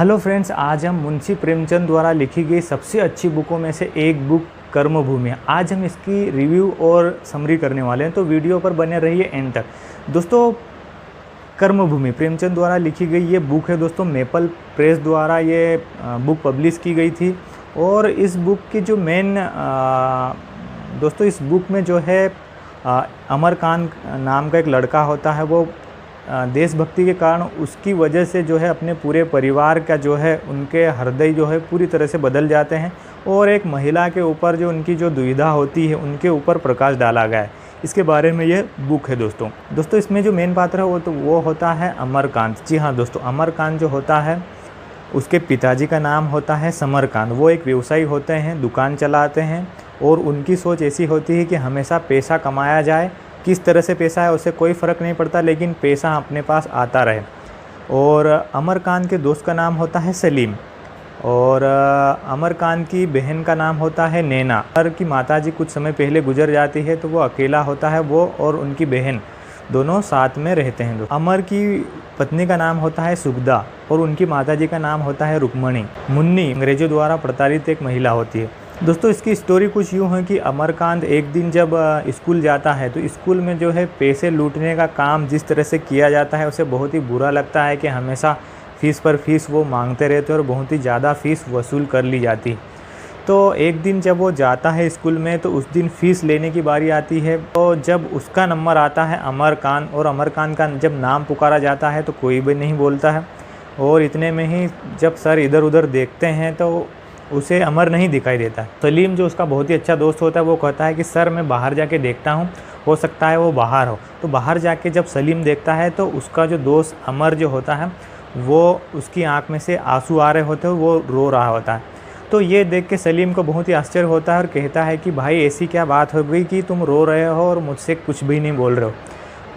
Hello friends, आज हम मुंशी प्रेमचंद द्वारा लिखी गई सबसे अच्छी बुकों में से एक बुक कर्मभूमि। आज हम इसकी रिव्यू और समरी करने वाले हैं, तो वीडियो पर बने रहिए एंड तक। दोस्तों, कर्मभूमि प्रेमचंद द्वारा लिखी गई ये बुक है। दोस्तों, मेपल प्रेस द्वारा ये बुक पब्लिश की गई थी। और इस बुक की जो मेन दोस्तों इस बुक में जो है अमरकांत नाम का एक लड़का होता है। वो देशभक्ति के कारण उसकी वजह से जो है अपने पूरे परिवार का जो है उनके हृदय जो है पूरी तरह से बदल जाते हैं। और एक महिला के ऊपर जो उनकी जो दुविधा होती है उनके ऊपर प्रकाश डाला गया है। इसके बारे में ये बुक है। दोस्तों इसमें जो मेन पात्र है वो होता है अमरकांत। जी हाँ दोस्तों, अमरकांत जो होता है उसके पिताजी का नाम होता है समरकांत। वो एक व्यवसायी होते हैं, दुकान चलाते हैं। और उनकी सोच ऐसी होती है कि हमेशा पैसा कमाया जाए। किस तरह से पैसा है उससे कोई फ़र्क नहीं पड़ता, लेकिन पैसा अपने पास आता रहे। और अमरकांत के दोस्त का नाम होता है सलीम। और अमरकांत की बहन का नाम होता है नैना। अमर की माताजी कुछ समय पहले गुजर जाती है, तो वो अकेला होता है। वो और उनकी बहन दोनों साथ में रहते हैं। अमर की पत्नी का नाम होता है सुगदा और उनकी माताजी का नाम होता है रुक्मणी। मुन्नी अंग्रेजों द्वारा प्रताड़ित एक महिला होती है। दोस्तों, इसकी स्टोरी कुछ यूँ है कि अमरकांत एक दिन जब स्कूल जाता है तो स्कूल में जो है पैसे लूटने का काम जिस तरह से किया जाता है उसे बहुत ही बुरा लगता है कि हमेशा फ़ीस पर फीस वो मांगते रहते और बहुत ही ज़्यादा फ़ीस वसूल कर ली जाती। तो एक दिन जब वो जाता है स्कूल में तो उस दिन फ़ीस लेने की बारी आती है। तो जब उसका नंबर आता है अमरकांत और अमरकांत का जब नाम पुकारा जाता है तो कोई भी नहीं बोलता है। और इतने में ही जब सर इधर उधर देखते हैं तो उसे अमर नहीं दिखाई देता। सलीम जो उसका बहुत ही अच्छा दोस्त होता है वो कहता है कि सर मैं बाहर जाके देखता हूँ, हो सकता है वो बाहर हो। तो बाहर जाके जब सलीम देखता है तो उसका जो दोस्त अमर जो होता है वो उसकी आंख में से आंसू आ रहे होते हैं, वो रो रहा होता है। तो ये देख के सलीम को बहुत ही आश्चर्य होता है और कहता है कि भाई ऐसी क्या बात हो गई कि तुम रो रहे हो और मुझसे कुछ भी नहीं बोल रहे हो।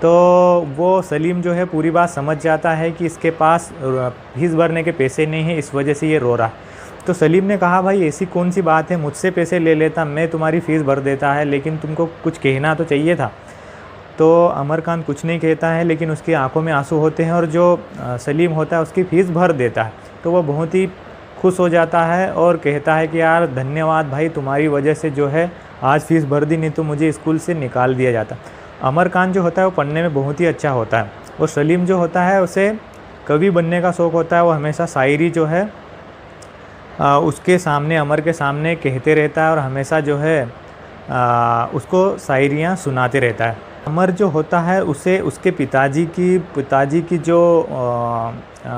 तो वो सलीम जो है पूरी बात समझ जाता है कि इसके पास फीस भरने के पैसे नहीं हैं, इस वजह से ये रो रहा है। तो सलीम ने कहा भाई ऐसी कौन सी बात है, मुझसे पैसे ले लेता, मैं तुम्हारी फ़ीस भर देता है, लेकिन तुमको कुछ कहना तो चाहिए था। तो अमरकांत कुछ नहीं कहता है, लेकिन उसकी आंखों में आंसू होते हैं और जो सलीम होता है उसकी फ़ीस भर देता है। तो वह बहुत ही खुश हो जाता है और कहता है कि यार धन्यवाद भाई, तुम्हारी वजह से जो है आज फ़ीस भर दी, नहीं तो मुझे स्कूल से निकाल दिया जाता। अमरकांत जो होता है वो पढ़ने में बहुत ही अच्छा होता है। और सलीम जो होता है उसे कवि बनने का शौक़ होता है। वो हमेशा शायरी जो है उसके सामने, अमर के सामने कहते रहता है और हमेशा जो है उसको शायरियाँ सुनाते रहता है। अमर जो होता है उसे उसके पिताजी की जो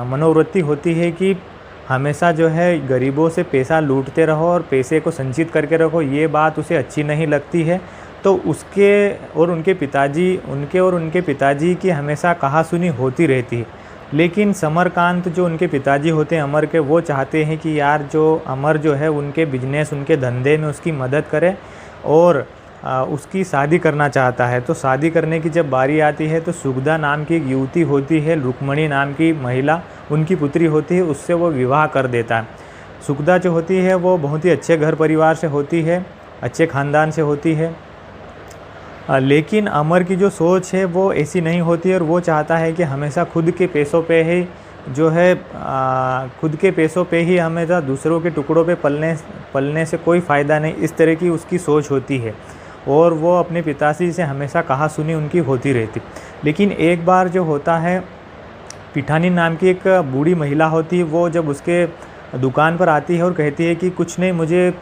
मनोवृत्ति होती है कि हमेशा जो है गरीबों से पैसा लूटते रहो और पैसे को संचित करके रखो, ये बात उसे अच्छी नहीं लगती है। तो उसके और उनके पिताजी की हमेशा कहासुनी होती रहती है। लेकिन समरकांत जो उनके पिताजी होते हैं अमर के, वो चाहते हैं कि यार जो अमर जो है उनके बिजनेस, उनके धंधे में उसकी मदद करे और उसकी शादी करना चाहता है। तो शादी करने की जब बारी आती है तो सुगदा नाम की एक युवती होती है, रुक्मणी नाम की महिला उनकी पुत्री होती है, उससे वो विवाह कर देता है। सुगदा जो होती है वो बहुत ही अच्छे घर परिवार से होती है, अच्छे ख़ानदान से होती है। लेकिन अमर की जो सोच है वो ऐसी नहीं होती और वो चाहता है कि हमेशा खुद के पैसों पे ही जो है खुद के पैसों पे ही हमेशा दूसरों के टुकड़ों पे पलने से कोई फ़ायदा नहीं, इस तरह की उसकी सोच होती है। और वो अपने पिताजी से हमेशा कहासुनी उनकी होती रहती। लेकिन एक बार जो होता है, पिठानी नाम की एक बूढ़ी महिला होती है, वो जब उसके दुकान पर आती है और कहती है कि कुछ नहीं, मुझे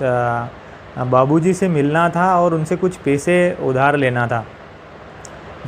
बाबूजी से मिलना था और उनसे कुछ पैसे उधार लेना था।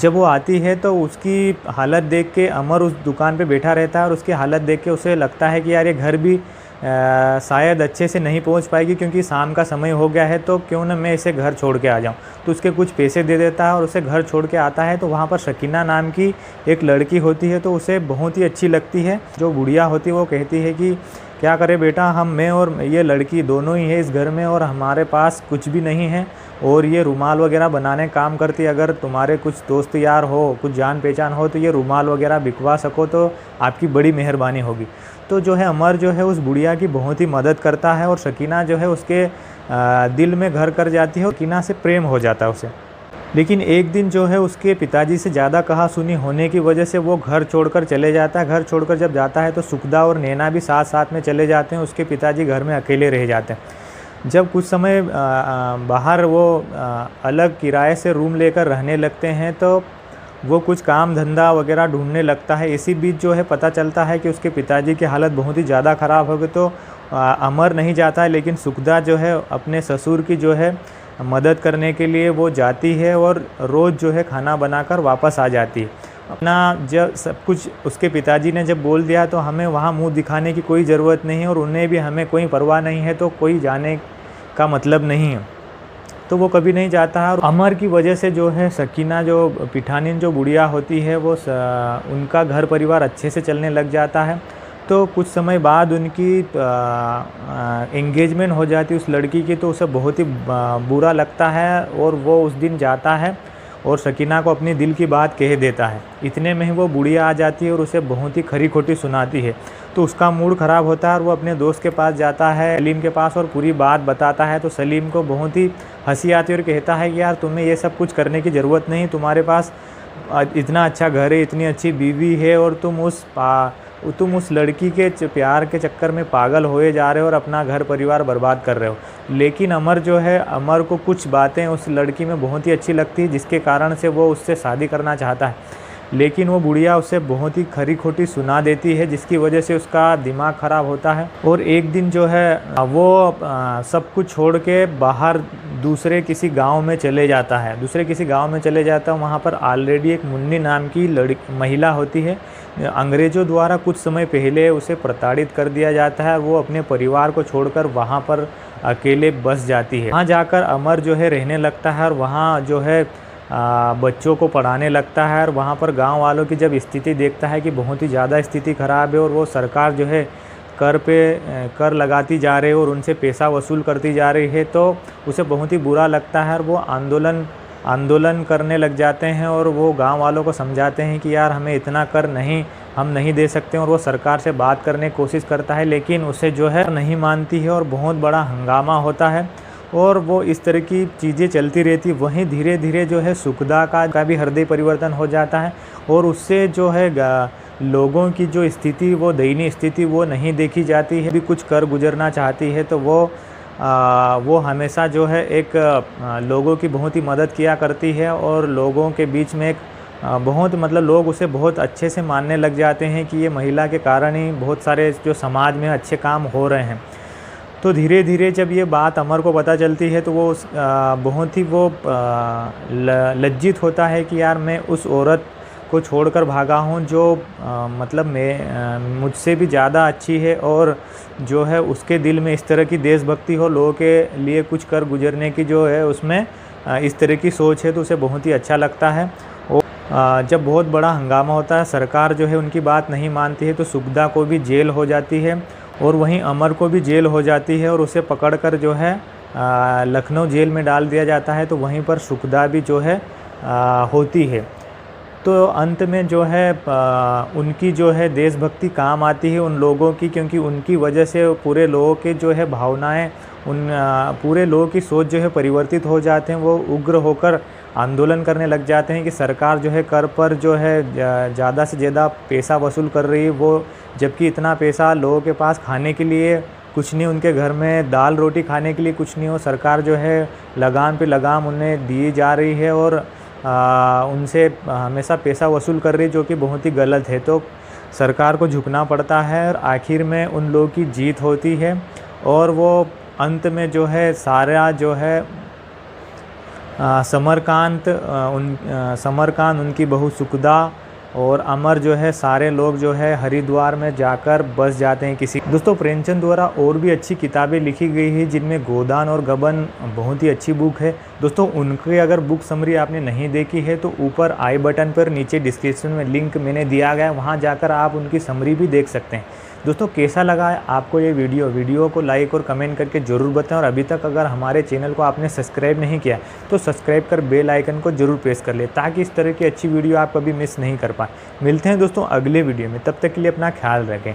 जब वो आती है तो उसकी हालत देख के अमर उस दुकान पे बैठा रहता है और उसकी हालत देख के उसे लगता है कि यार ये घर भी शायद अच्छे से नहीं पहुंच पाएगी, क्योंकि शाम का समय हो गया है, तो क्यों ना मैं इसे घर छोड़ के आ जाऊं। तो उसके कुछ पैसे दे देता है और उसे घर छोड़ के आता है। तो वहाँ पर शकीना नाम की एक लड़की होती है, तो उसे बहुत ही अच्छी लगती है। जो बुढ़िया होती है वो कहती है कि क्या करे बेटा, मैं और ये लड़की दोनों ही है इस घर में और हमारे पास कुछ भी नहीं है, और ये रुमाल वगैरह बनाने काम करती है। अगर तुम्हारे कुछ दोस्त यार हो, कुछ जान पहचान हो, तो ये रुमाल वगैरह बिकवा सको तो आपकी बड़ी मेहरबानी होगी। तो जो है अमर जो है उस बुढ़िया की बहुत ही मदद करता है और शकीना जो है उसके दिल में घर कर जाती है और शकीना से प्रेम हो जाता है उसे। लेकिन एक दिन जो है उसके पिताजी से ज़्यादा कहा सुनी होने की वजह से वो घर छोड़कर चले जाता है। घर छोड़कर जब जाता है तो सुखदा और नैना भी साथ साथ में चले जाते हैं। उसके पिताजी घर में अकेले रह जाते हैं। जब कुछ समय बाहर वो अलग किराए से रूम लेकर रहने लगते हैं तो वो कुछ काम धंधा वगैरह ढूंढने लगता है। इसी बीच जो है पता चलता है कि उसके पिताजी की हालत बहुत ही ज़्यादा ख़राब हो गई। तो अमर नहीं जाता है, लेकिन सुखदा जो है अपने ससुर की जो है मदद करने के लिए वो जाती है और रोज़ जो है खाना बनाकर वापस आ जाती है। अपना जब सब कुछ उसके पिताजी ने जब बोल दिया तो हमें वहाँ मुंह दिखाने की कोई ज़रूरत नहीं है और उन्हें भी हमें कोई परवाह नहीं है, तो कोई जाने का मतलब नहीं है, तो वो कभी नहीं जाता है। और अमर की वजह से जो है सकीना जो पिठानीन जो बुढ़िया होती है वो उनका घर परिवार अच्छे से चलने लग जाता है। तो कुछ समय बाद उनकी एंगेजमेंट हो जाती है उस लड़की की, तो उसे बहुत ही बुरा लगता है और वो उस दिन जाता है और सकीना को अपनी दिल की बात कह देता है। इतने में ही वो बुढ़िया आ जाती है और उसे बहुत ही खरी खोटी सुनाती है। तो उसका मूड ख़राब होता है और वो अपने दोस्त के पास जाता है, सलीम के पास, और पूरी बात बताता है। तो सलीम को बहुत ही हंसी आती है और कहता है कि यार तुम्हें ये सब कुछ करने की ज़रूरत नहीं, तुम्हारे पास इतना अच्छा घर है, इतनी अच्छी बीवी है और तुम उस लड़की के प्यार के चक्कर में पागल होए जा रहे हो और अपना घर परिवार बर्बाद कर रहे हो। लेकिन अमर को कुछ बातें उस लड़की में बहुत ही अच्छी लगती है, जिसके कारण से वो उससे शादी करना चाहता है। लेकिन वो बुढ़िया उसे बहुत ही खरी खोटी सुना देती है, जिसकी वजह से उसका दिमाग ख़राब होता है। और एक दिन जो है वो सब कुछ छोड़ के बाहर दूसरे किसी गांव में चले जाता है। वहाँ पर ऑलरेडी एक मुन्नी नाम की महिला होती है। अंग्रेज़ों द्वारा कुछ समय पहले उसे प्रताड़ित कर दिया जाता है। वो अपने परिवार को छोड़कर वहाँ पर अकेले बस जाती है। वहाँ जाकर अमर जो है रहने लगता है और वहाँ जो है बच्चों को पढ़ाने लगता है। और वहाँ पर गांव वालों की जब स्थिति देखता है कि बहुत ही ज़्यादा स्थिति ख़राब है और वो सरकार जो है कर लगाती जा रही है और उनसे पैसा वसूल करती जा रही है, तो उसे बहुत ही बुरा लगता है। और वो आंदोलन करने लग जाते हैं और वो गांव वालों को समझाते हैं कि यार हमें इतना कर हम नहीं दे सकते। और वो सरकार से बात करने की कोशिश करता है, लेकिन उसे जो है नहीं मानती है और बहुत बड़ा हंगामा होता है और वो इस तरह की चीज़ें चलती रहती। वहीं धीरे धीरे जो है सुखदा का भी हृदय परिवर्तन हो जाता है और उससे जो है लोगों की जो स्थिति, वो दयनीय स्थिति वो नहीं देखी जाती है। भी कुछ कर गुजरना चाहती है तो वो हमेशा जो है एक लोगों की बहुत ही मदद किया करती है और लोगों के बीच में एक बहुत लोग उसे बहुत अच्छे से मानने लग जाते हैं कि ये महिला के कारण ही बहुत सारे जो समाज में अच्छे काम हो रहे हैं। तो धीरे धीरे जब ये बात अमर को पता चलती है तो वो बहुत ही लज्जित होता है कि यार मैं उस औरत को छोड़कर भागा हूँ जो मैं मुझसे भी ज़्यादा अच्छी है और जो है उसके दिल में इस तरह की देशभक्ति हो, लोगों के लिए कुछ कर गुजरने की जो है उसमें इस तरह की सोच है, तो उसे बहुत ही अच्छा लगता है। और जब बहुत बड़ा हंगामा होता है, सरकार जो है उनकी बात नहीं मानती है, तो सुखदा को भी जेल हो जाती है और वहीं अमर को भी जेल हो जाती है और उसे पकड़कर जो है लखनऊ जेल में डाल दिया जाता है। तो वहीं पर सुखदा भी जो है होती है। तो अंत में जो है उनकी जो है देशभक्ति काम आती है उन लोगों की, क्योंकि उनकी वजह से पूरे लोगों के जो है भावनाएं, पूरे लोगों की सोच जो है परिवर्तित हो जाते हैं। वो उग्र होकर आंदोलन करने लग जाते हैं कि सरकार जो है कर पर जो है ज़्यादा से ज़्यादा पैसा वसूल कर रही है, वो जबकि इतना पैसा लोगों के पास खाने के लिए कुछ नहीं, उनके घर में दाल रोटी खाने के लिए कुछ नहीं हो, सरकार जो है लगाम पे लगाम उन्हें दी जा रही है और उनसे हमेशा पैसा वसूल कर रही है, जो कि बहुत ही गलत है। तो सरकार को झुकना पड़ता है और आखिर में उन लोगों की जीत होती है और वो अंत में जो है सारा जो है समरकांत उनकी बहू सुखदा और अमर जो है सारे लोग जो है हरिद्वार में जाकर बस जाते हैं किसी। दोस्तों प्रेमचंद द्वारा और भी अच्छी किताबें लिखी गई है, जिनमें गोदान और गबन बहुत ही अच्छी बुक है। दोस्तों उनकी अगर बुक समरी आपने नहीं देखी है तो ऊपर आई बटन पर नीचे डिस्क्रिप्शन में लिंक मैंने दिया गया है, वहाँ जाकर आप उनकी समरी भी देख सकते हैं। दोस्तों कैसा लगा है आपको ये वीडियो को लाइक और कमेंट करके ज़रूर बताएं। और अभी तक अगर हमारे चैनल को आपने सब्सक्राइब नहीं किया तो सब्सक्राइब कर बेल आइकन को ज़रूर प्रेस कर ले, ताकि इस तरह की अच्छी वीडियो आप कभी मिस नहीं कर पाए। मिलते हैं दोस्तों अगले वीडियो में, तब तक के लिए अपना ख्याल रखें।